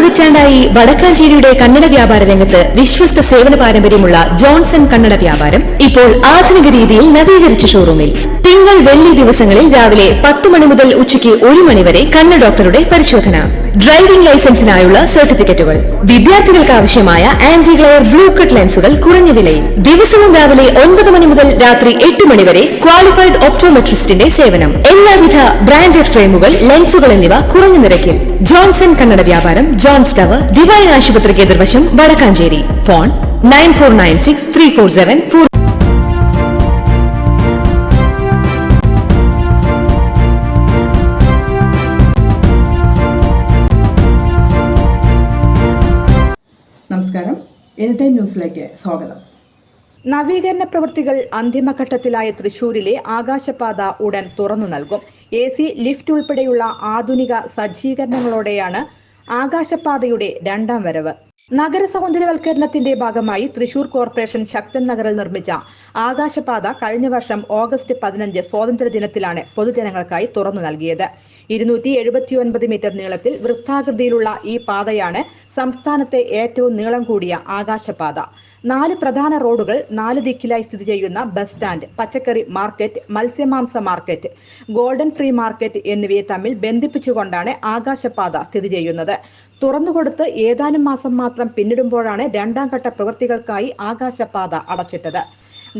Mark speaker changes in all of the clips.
Speaker 1: പതിറ്റാണ്ടായി വടക്കാഞ്ചേരിയുടെ കന്നഡ വ്യാപാര രംഗത്ത് വിശ്വസ്ത സേവന പാരമ്പര്യമുള്ള ജോൺസൺ കന്നഡ വ്യാപാരം ഇപ്പോൾ ആധുനിക രീതിയിൽ നവീകരിച്ച ഷോറൂമിൽ തിങ്കൾ വെള്ളി ദിവസങ്ങളിൽ രാവിലെ 10 മണി മുതൽ ഉച്ചയ്ക്ക് 1 മണി വരെ കണ്ണ് ഡോക്ടറുടെ പരിശോധന, ഡ്രൈവിംഗ് ലൈസൻസിനായുള്ള സർട്ടിഫിക്കറ്റുകൾ, വിദ്യാർത്ഥികൾക്ക് ആവശ്യമായ ആന്റി ഗ്ലെയർ ബ്ലൂ കട്ട് ലെൻസുകൾ കുറഞ്ഞ വിലയിൽ, ദിവസവും രാവിലെ 9 മണി മുതൽ രാത്രി 8 മണി വരെ ക്വാളിഫൈഡ് ഒപ്റ്റോമെട്രിസ്റ്റിന്റെ സേവനം, എല്ലാവിധ ബ്രാൻഡഡ് ഫ്രെയിമുകൾ, ലെൻസുകൾ എന്നിവ കുറഞ്ഞ നിരക്കിൽ. ജോൺസൺ കന്നഡ വ്യാപാരം, ജോൺസ് ടവർ, ഡിവൈൻ ആശുപത്രിക്ക് എതിർവശം, വടക്കാഞ്ചേരി. ഫോൺ 94963474.
Speaker 2: നമസ്കാരം, എനിടൈം ന്യൂസിലേക്ക് സ്വാഗതം.
Speaker 3: നവീകരണ പ്രവൃത്തികൾ അന്തിമഘട്ടത്തിലായ തൃശൂരിലെ ആകാശപാത ഉടൻ തുറന്നു നൽകും. AC ലിഫ്റ്റ് ഉൾപ്പെടെയുള്ള ആധുനിക സജ്ജീകരണങ്ങളോടെയാണ് ആകാശപാതയുടെ രണ്ടാം വരവ്. നഗര സൗന്ദര്യവൽക്കരണത്തിന്റെ ഭാഗമായി തൃശൂർ കോർപ്പറേഷൻ ശക്തൻ നഗറിൽ നിർമ്മിച്ച ആകാശപാത കഴിഞ്ഞ വർഷം ഓഗസ്റ്റ് 15 സ്വാതന്ത്ര്യദിനത്തിലാണ് പൊതുജനങ്ങൾക്കായി തുറന്നു നൽകിയത്. 279 മീറ്റർ നീളത്തിൽ വൃത്താകൃതിയിലുള്ള ഈ പാതയാണ് സംസ്ഥാനത്തെ ഏറ്റവും നീളം കൂടിയ ആകാശപാത. 4 പ്രധാന റോഡുകൾ, 4 ദിക്കിലായി സ്ഥിതി ചെയ്യുന്ന ബസ് സ്റ്റാൻഡ്, പച്ചക്കറി മാർക്കറ്റ്, മത്സ്യമാംസ മാർക്കറ്റ്, ഗോൾഡൻ ഫ്രീ മാർക്കറ്റ് എന്നിവയെ തമ്മിൽ ബന്ധിപ്പിച്ചുകൊണ്ടാണ് ആകാശപാത സ്ഥിതി ചെയ്യുന്നത്. തുറന്നുകൊടുത്ത് ഏതാനും മാസം മാത്രം പിന്നിടുമ്പോഴാണ് രണ്ടാം ഘട്ട പ്രവൃത്തികൾക്കായി ആകാശപാത അടച്ചിട്ടത്.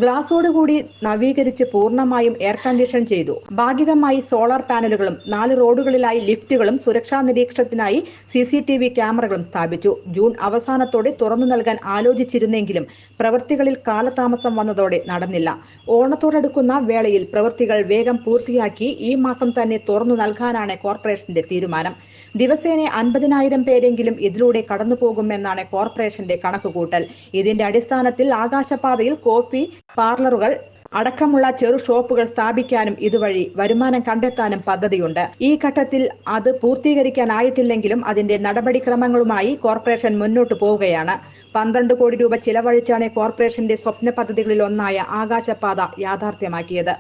Speaker 3: ഗ്ലാസോടുകൂടി നവീകരിച്ച് പൂർണ്ണമായും എയർ കണ്ടീഷൻ ചെയ്തു. ഭാഗികമായി സോളാർ പാനലുകളും 4 റോഡുകളിലായി ലിഫ്റ്റുകളും സുരക്ഷാ നിരീക്ഷണത്തിനായി CCTV ക്യാമറകളും സ്ഥാപിച്ചു. ജൂൺ അവസാനത്തോടെ തുറന്നു നൽകാൻ ആലോചിച്ചിരുന്നെങ്കിലും പ്രവൃത്തികളിൽ കാലതാമസം വന്നതോടെ നടന്നില്ല. ഓണത്തോടടുക്കുന്ന വേളയിൽ പ്രവൃത്തികൾ വേഗം പൂർത്തിയാക്കി ഈ മാസം തന്നെ തുറന്നു നൽകാനാണ് കോർപ്പറേഷന്റെ തീരുമാനം. ദിവസേന 50,000 പേരെങ്കിലും ഇതിലൂടെ കടന്നുപോകുമെന്നാണ് കോർപ്പറേഷന്റെ കണക്കുകൂട്ടൽ. ഇതിന്റെ അടിസ്ഥാനത്തിൽ ആകാശപാതയിൽ കോഫി പാർലറുകൾ അടക്കമുള്ള ചെറു ഷോപ്പുകൾ സ്ഥാപിക്കാനും ഇതുവഴി വരുമാനം കണ്ടെത്താനും പദ്ധതിയുണ്ട്. ഈ ഘട്ടത്തിൽ അത് പൂർത്തീകരിക്കാനായിട്ടില്ലെങ്കിലും അതിന്റെ നടപടിക്രമങ്ങളുമായി കോർപ്പറേഷൻ മുന്നോട്ടു പോവുകയാണ്. 12 കോടി രൂപ ചിലവഴിച്ചാണ് കോർപ്പറേഷന്റെ സ്വപ്ന പദ്ധതികളിൽ ഒന്നായ ആകാശപാത യാഥാർത്ഥ്യമാക്കിയത്.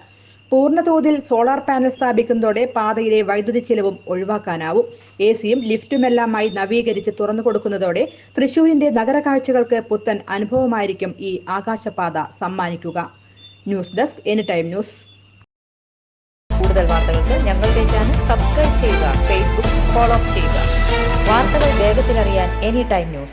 Speaker 3: പൂർണ്ണതോതിൽ സോളാർ പാനൽ സ്ഥാപിക്കുന്നതോടെ പാതയിലെ വൈദ്യുതി ചെലവും ഒഴിവാക്കാനാവും. AC-യും ലിഫ്റ്റുമെല്ലാമായി നവീകരിച്ച് തുറന്നു കൊടുക്കുന്നതോടെ തൃശൂരിന്റെ നഗര കാഴ്ചകൾക്ക് പുത്തൻ അനുഭവമായിരിക്കും ഈ ആകാശപാത സമ്മാനിക്കുക. News desk, anytime news.
Speaker 4: കൂടുതൽ വാർത്തകൾക്ക് ഞങ്ങളുടെ ചാനൽ സബ്സ്ക്രൈബ് ചെയ്യുക, ഫേസ്ബുക്ക് ഫോളോ ചെയ്യുക. വാർത്തകൾ വേഗത്തിലറിയാൻ എനിടൈം ന്യൂസ്.